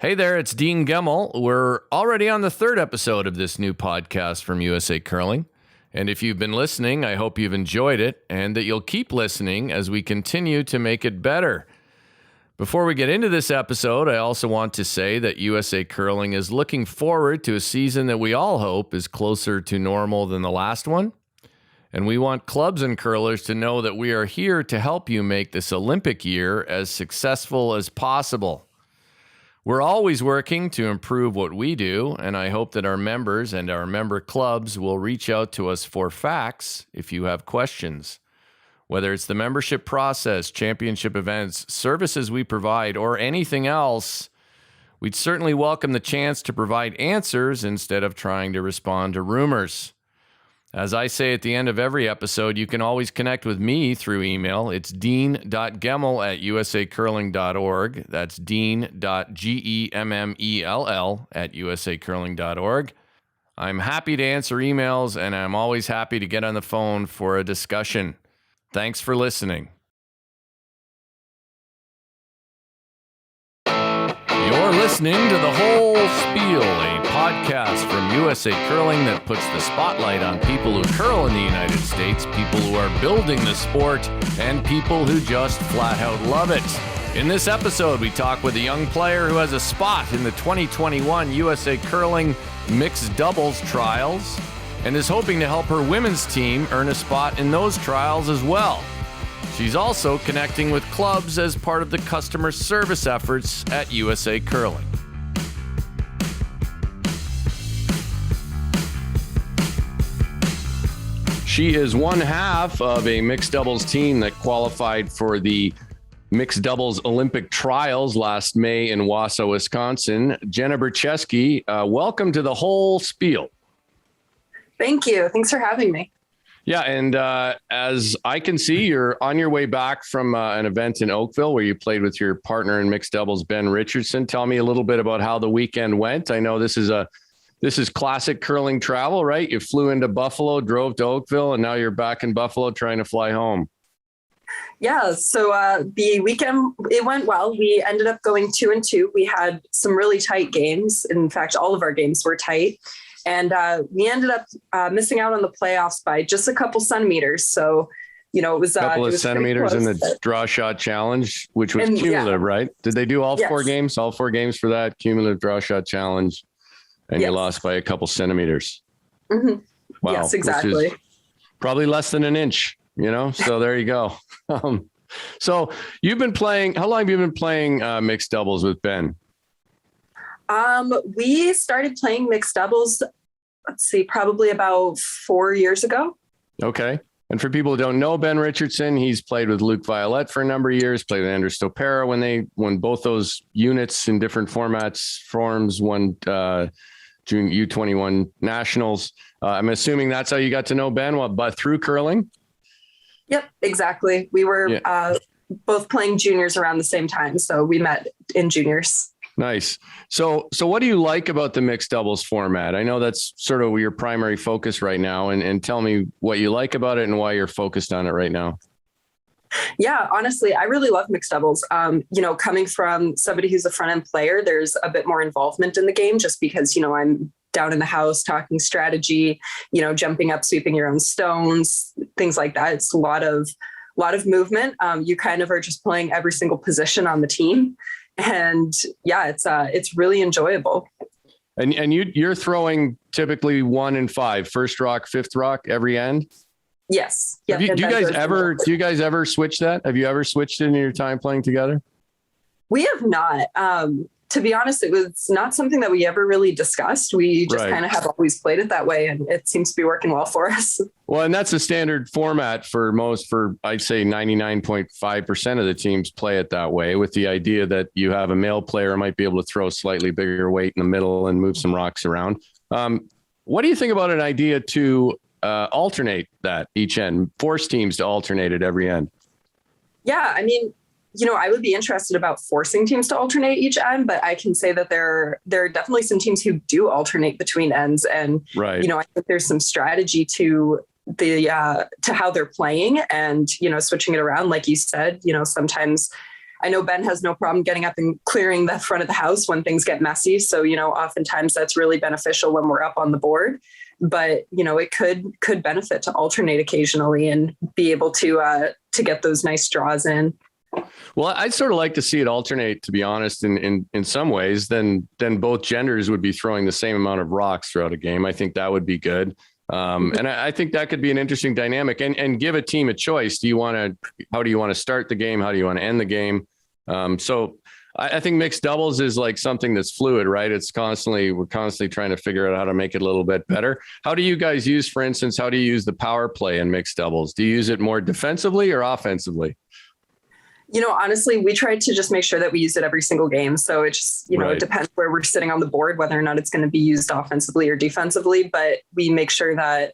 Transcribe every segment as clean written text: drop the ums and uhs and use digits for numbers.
Hey there, it's Dean Gemmell. We're already on the third episode of this new podcast from USA Curling. And if you've been listening, I hope you've enjoyed it and that you'll keep listening as we continue to make it better. Before we get into this episode, I also want to say that USA Curling is looking forward to a season that we all hope is closer to normal than the last one. And we want clubs and curlers to know that we are here to help you make this Olympic year as successful as possible. We're always working to improve what we do, and I hope that our members and our member clubs will reach out to us for facts if you have questions. Whether it's the membership process, championship events, services we provide, or anything else, we'd certainly welcome the chance to provide answers instead of trying to respond to rumors. As I say at the end of every episode, you can always connect with me through email. It's dean.gemmell@usacurling.org. That's dean.gemmell@usacurling.org. I'm happy to answer emails, and I'm always happy to get on the phone for a discussion. Thanks for listening. You're listening to The Whole Spiel, a podcast from USA Curling that puts the spotlight on people who curl in the United States, people who are building the sport, and people who just flat out love it. In this episode, we talk with a young player who has a spot in the 2021 USA Curling Mixed Doubles Trials and is hoping to help her women's team earn a spot in those trials as well. She's also connecting with clubs as part of the customer service efforts at USA Curling. She is one half of a mixed doubles team that qualified for the mixed doubles Olympic trials last May in Wausau, Wisconsin. Jenna Burchesky, welcome to The Whole Spiel. Thank you. Thanks for having me. Yeah, and as I can see, you're on your way back from an event in Oakville where you played with your partner in mixed doubles, Ben Richardson. Tell me a little bit about how the weekend went. I know this is classic curling travel, right? You flew into Buffalo, drove to Oakville, and now you're back in Buffalo trying to fly home. Yeah, so the weekend, it went well. We ended up going 2-2. We had some really tight games. In fact, all of our games were tight. And we ended up missing out on the playoffs by just a couple centimeters. So, you know, it was a couple of centimeters in the draw shot challenge, which was cumulative, right? Did they do all four games for that cumulative draw shot challenge? And you lost by a couple centimeters. Mm-hmm. Wow. Yes, exactly. Probably less than an inch, you know? So there you go. So you've been playing, how long have you been playing mixed doubles with Ben? We started playing mixed doubles, probably about 4 years ago. Okay. And for people who don't know Ben Richardson, he's played with Luke Violette for a number of years, played with Andrew Stopera when both those units in different forms won June U21 Nationals. I'm assuming that's how you got to know Ben, but through curling? Yep, exactly. We were both playing juniors around the same time. So we met in juniors. Nice. So what do you like about the mixed doubles format? I know that's sort of your primary focus right now, and tell me what you like about it and why you're focused on it right now. Yeah, honestly, I really love mixed doubles. You know, coming from somebody who's a front end player, there's a bit more involvement in the game just because, you know, I'm down in the house talking strategy, you know, jumping up, sweeping your own stones, things like that. It's a lot of movement. You kind of are just playing every single position on the team. And yeah, it's really enjoyable. And you're throwing typically 1 and 5, first rock, fifth rock every end. Yes. Yeah. Do you guys ever switch that? Have you ever switched it in your time playing together? We have not. To be honest, it was not something that we ever really discussed. We just kind of have always played it that way, and it seems to be working well for us. Well, and that's a standard format for I'd say 99.5% of the teams play it that way, with the idea that you have a male player might be able to throw slightly bigger weight in the middle and move some rocks around. What do you think about an idea to alternate that each end, force teams to alternate at every end? Yeah, I mean, you know, I would be interested about forcing teams to alternate each end, but I can say that there are definitely some teams who do alternate between ends. And, you know, I think there's some strategy to how they're playing and, you know, switching it around. Like you said, you know, sometimes I know Ben has no problem getting up and clearing the front of the house when things get messy. So, oftentimes that's really beneficial when we're up on the board, but, it could benefit to alternate occasionally and be able to get those nice draws in. Well, I'd sort of like to see it alternate, to be honest, in some ways. Then both genders would be throwing the same amount of rocks throughout a game. I think that would be good. And I think that could be an interesting dynamic and give a team a choice. How do you want to start the game? How do you want to end the game? So I think mixed doubles is like something that's fluid, right? We're constantly trying to figure out how to make it a little bit better. How do you guys use, for instance, how do you use the power play in mixed doubles? Do you use it more defensively or offensively? Honestly, we try to just make sure that we use it every single game. So it just, Right. It depends where we're sitting on the board, whether or not it's going to be used offensively or defensively, but we make sure that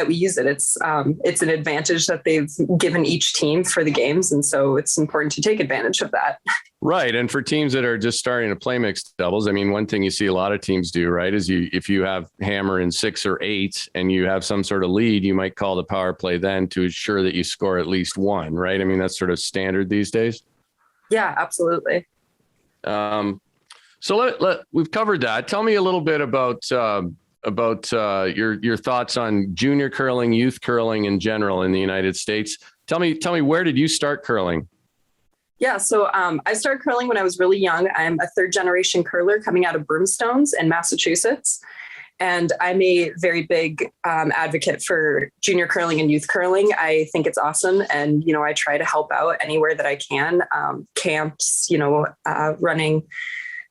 we use it. It's an advantage that they've given each team for the games. And so it's important to take advantage of that. Right. And for teams that are just starting to play mixed doubles, I mean, one thing you see a lot of teams do, right, is if you have hammer in 6 or 8 and you have some sort of lead, you might call the power play then to ensure that you score at least one, right? I mean, that's sort of standard these days. Yeah, absolutely. So we've covered that. Tell me a little bit about your thoughts on junior curling, youth curling in general in the United States. Tell me, where did you start curling? Yeah, so I started curling when I was really young. I'm a third generation curler coming out of Broomstones in Massachusetts. And I'm a very big advocate for junior curling and youth curling. I think it's awesome. And, I try to help out anywhere that I can. Camps, running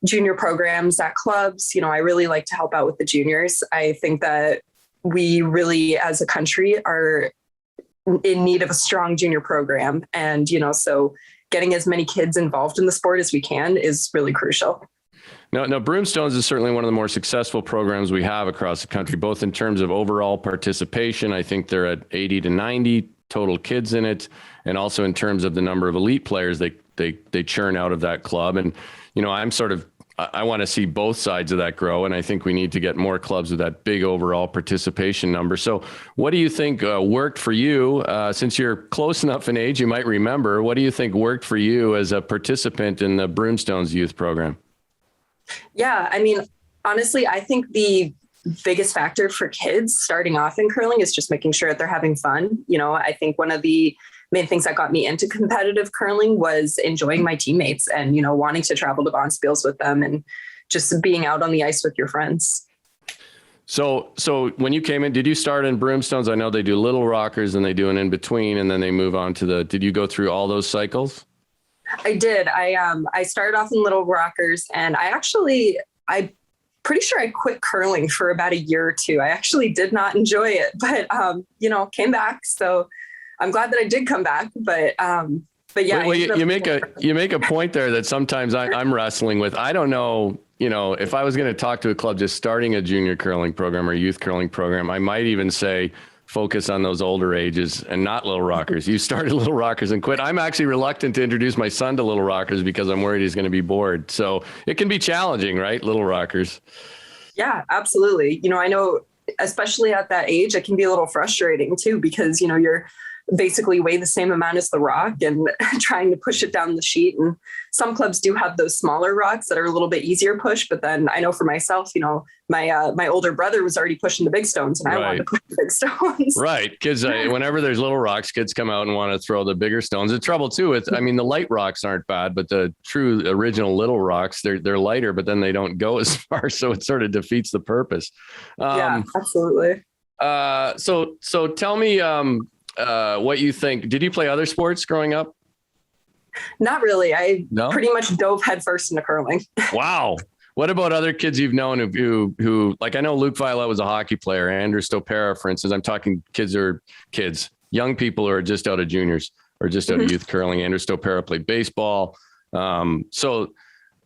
junior programs at clubs. I really like to help out with the juniors. I think that we really, as a country, are in need of a strong junior program. And, so getting as many kids involved in the sport as we can is really crucial. No, Broomstones is certainly one of the more successful programs we have across the country, both in terms of overall participation. I think they're at 80 to 90 total kids in it. And also in terms of the number of elite players they churn out of that club. And, I want to see both sides of that grow. And I think we need to get more clubs with that big overall participation number. So what do you think worked for you? Since you're close enough in age, you might remember, what do you think worked for you as a participant in the Broomstones youth program? Yeah, I mean, honestly, I think the biggest factor for kids starting off in curling is just making sure that they're having fun. I think one of the main things that got me into competitive curling was enjoying my teammates and, wanting to travel to Bonspiels with them and just being out on the ice with your friends. So when you came in, did you start in Broomstones? I know they do Little Rockers and they do an in-between and then they move on to did you go through all those cycles? I did. I started off in Little Rockers and I'm pretty sure I quit curling for about a year or two. I actually did not enjoy it, but, came back. So I'm glad that I did come back, but yeah. Well, you make a point there that sometimes I'm wrestling with. I don't know, if I was going to talk to a club just starting a junior curling program or youth curling program, I might even say, focus on those older ages and not Little Rockers. You started Little Rockers and quit. I'm actually reluctant to introduce my son to Little Rockers because I'm worried he's going to be bored. So it can be challenging, right? Little Rockers. Yeah, absolutely. I know, especially at that age, it can be a little frustrating too, because, you're basically weigh the same amount as the rock and trying to push it down the sheet. And some clubs do have those smaller rocks that are a little bit easier push. But then I know for myself, my older brother was already pushing the big stones and I wanted to push the big stones. Right. Kids, whenever there's little rocks, kids come out and want to throw the bigger stones. The trouble too with, the light rocks aren't bad, but the true original little rocks, they're lighter, but then they don't go as far. So it sort of defeats the purpose. Yeah, absolutely. So tell me, what you think. Did you play other sports growing up? Not really. I pretty much dove headfirst into curling. Wow. What about other kids you've known who like, I know Luke Violet was a hockey player, Andrew Stopera, for instance. I'm talking kids, young people who are just out of juniors or just out of youth curling. Andrew Stopera played baseball. So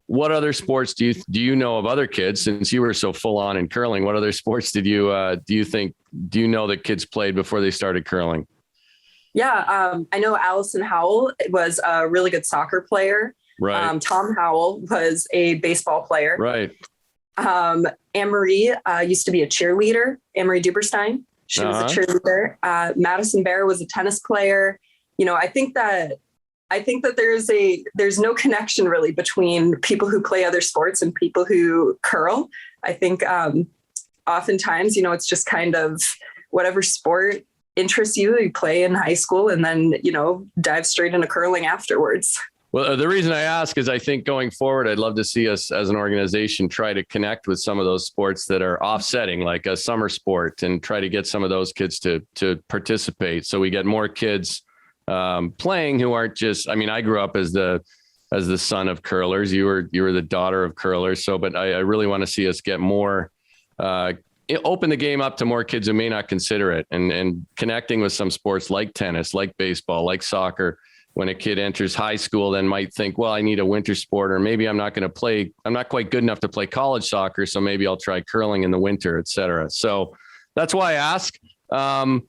what other sports do you know of other kids, since you were so full on in curling? What other sports do you know that kids played before they started curling? Yeah, I know Allison Howell was a really good soccer player. Right. Tom Howell was a baseball player. Right. Anne-Marie used to be a cheerleader. Anne-Marie Duberstein. She was a cheerleader. Madison Bear was a tennis player. I think that I think that there's no connection really between people who play other sports and people who curl. I think oftentimes, it's just kind of whatever sport interests you, you play in high school and then, dive straight into curling afterwards. Well, the reason I ask is I think going forward, I'd love to see us as an organization try to connect with some of those sports that are offsetting, like a summer sport, and try to get some of those kids to participate. So we get more kids playing who aren't just, I grew up as the son of curlers. You were the daughter of curlers. So, but I really want to see us get more, open the game up to more kids who may not consider it, and connecting with some sports like tennis, like baseball, like soccer. When a kid enters high school, then might think, well, I need a winter sport, or maybe I'm not quite good enough to play college soccer. So maybe I'll try curling in the winter, et cetera. So that's why I ask. I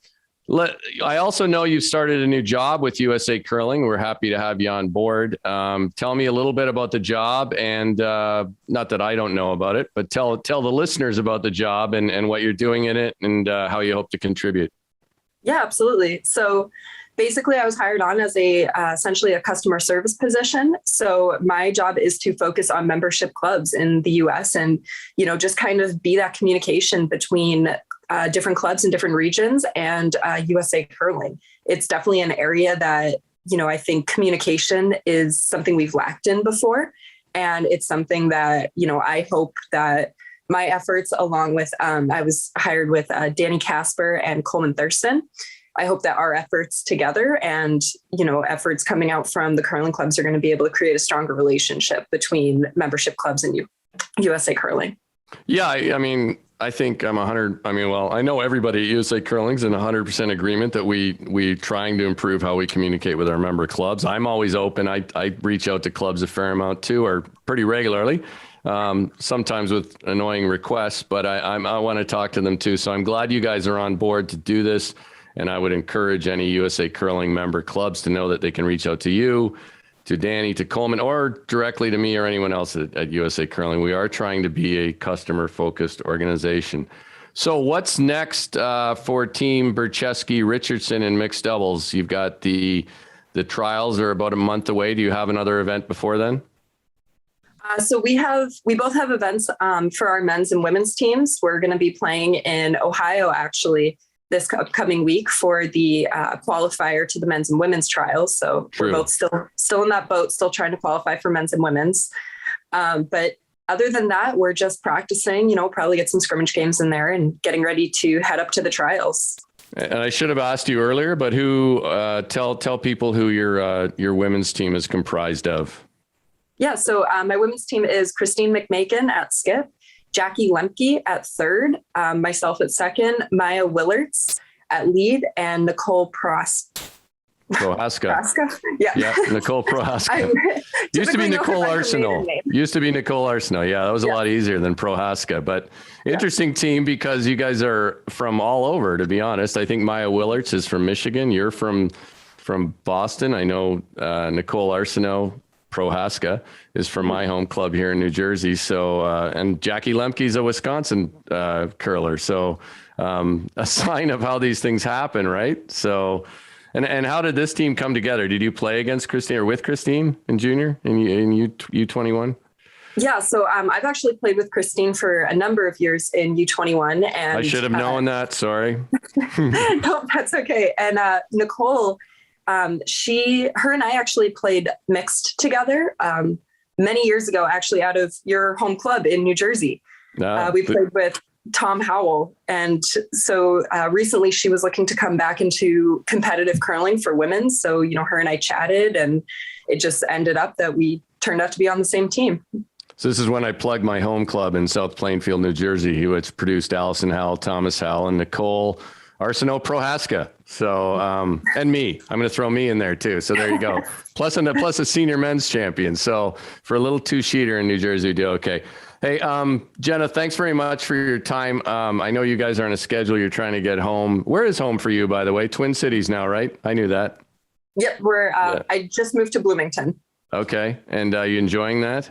also know you've started a new job with USA Curling. We're happy to have you on board. Tell me a little bit about the job, and not that I don't know about it, but tell the listeners about the job and what you're doing in it, and how you hope to contribute. Yeah, absolutely. So basically, I was hired on as essentially a customer service position. So my job is to focus on membership clubs in the US and, just kind of be that communication between different clubs in different regions and USA Curling. It's definitely an area that, I think communication is something we've lacked in before. And it's something that, I hope that my efforts, along with, I was hired with Danny Casper and Coleman Thurston. I hope that our efforts together and, efforts coming out from the curling clubs are going to be able to create a stronger relationship between membership clubs and USA Curling. Yeah. I think I'm 100. I know everybody at USA Curling's in 100% agreement that we trying to improve how we communicate with our member clubs. I'm always open. I reach out to clubs a fair amount too, or pretty regularly, sometimes with annoying requests, but I want to talk to them too. So I'm glad you guys are on board to do this. And I would encourage any USA Curling member clubs to know that they can reach out to you, to Danny, to Coleman, or directly to me or anyone else at USA Curling. We are trying to be a customer-focused organization. So what's next for Team Burchesky, Richardson, and mixed doubles? You've got the trials are about a month away. Do you have another event before then? So we both have events for our men's and women's teams. We're going to be playing in Ohio, actually, this upcoming week for the qualifier to the men's and women's trials. So True. We're both still in that boat, still trying to qualify for men's and women's. But other than that, we're just practicing, probably get some scrimmage games in there and getting ready to head up to the trials. And I should have asked you earlier, but who tell people who your women's team is comprised of. Yeah. So my women's team is Christine McMakin at skip, Jackie Lemke at third, myself at second, Maya Willards at lead, and Nicole Prohaska. Yeah, Nicole Prohaska. Used to be Nicole Arsenault. Yeah, that was a lot easier than Prohaska. But interesting team because you guys are from all over, to be honest. I think Maya Willards is from Michigan. You're from Boston. I know Nicole Arsenault Prohaska is from my home club here in New Jersey. So, and Jackie Lemke's a Wisconsin curler. So, a sign of how these things happen, right? So, and how did this team come together? Did you play against Christine or with Christine in junior in U21? Yeah, so I've actually played with Christine for a number of years in U21, and I should have known that. Sorry. No, that's okay. And Nicole. Her and I actually played mixed together many years ago, actually out of your home club in New Jersey. We played with Tom Howell. And so recently she was looking to come back into competitive curling for women. So, her and I chatted, and it just ended up that we turned out to be on the same team. So this is when I plugged my home club in South Plainfield, New Jersey, which produced Allison Howell, Thomas Howell, and Nicole Arsenault Prohaska. So, and me, I'm going to throw me in there too. So there you go. plus a senior men's champion. So for a little two-sheeter in New Jersey, we do okay. Hey, Jenna, thanks very much for your time. I know you guys are on a schedule. You're trying to get home. Where is home for you, by the way? Twin Cities now, right? I knew that. Yep. I just moved to Bloomington. Okay. And you enjoying that?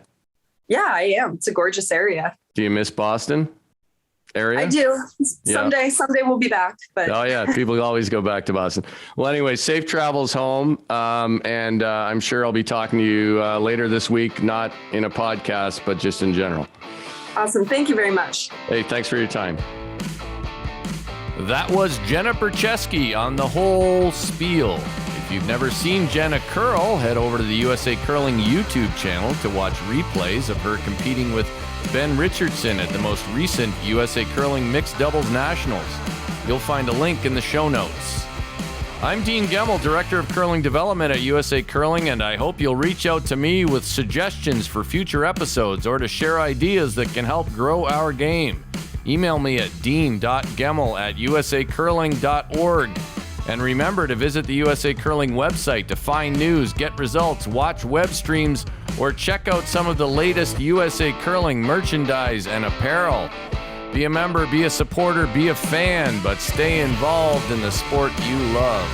Yeah, I am. It's a gorgeous area. Do you miss Boston? area? I do. Yeah. Someday we'll be back. But oh yeah, people always go back to Boston. Well, anyway, safe travels home, and I'm sure I'll be talking to you later this week, not in a podcast, but just in general. Awesome. Thank you very much. Hey, thanks for your time. That was Jenna Burchesky on the whole spiel. If you've never seen Jenna curl, head over to the USA Curling YouTube channel to watch replays of her competing with Ben Richardson at the most recent USA Curling Mixed Doubles Nationals. You'll find a link in the show notes. I'm Dean Gemmell, Director of Curling Development at USA Curling, and I hope you'll reach out to me with suggestions for future episodes or to share ideas that can help grow our game. Email me at dean.gemmell@usacurling.org. And remember to visit the USA Curling website to find news, get results, watch web streams, or check out some of the latest USA Curling merchandise and apparel. Be a member, be a supporter, be a fan, but stay involved in the sport you love.